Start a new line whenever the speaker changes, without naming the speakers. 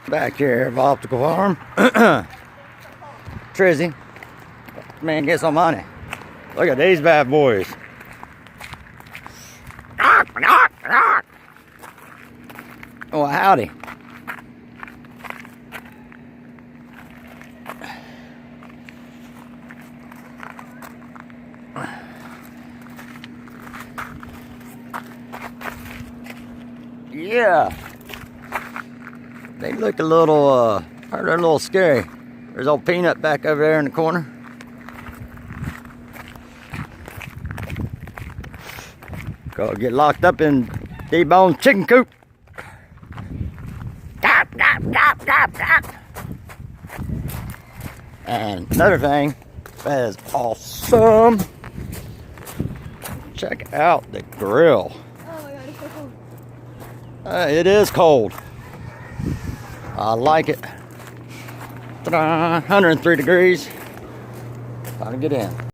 Back here at Optical Farm. Trizzy. Man, get some money. Look at these bad boys. Oh, howdy. Yeah. They look a little, they're a little scary. There's old Peanut back over there in the corner. Go get locked up in D-Bone's chicken coop. Gop, gop, gop, gop, gop. And another thing that is awesome. Check out the grill.
Oh my god, it's so cold.
It is cold. I like it. Ta-da, 103 degrees. Time to get in.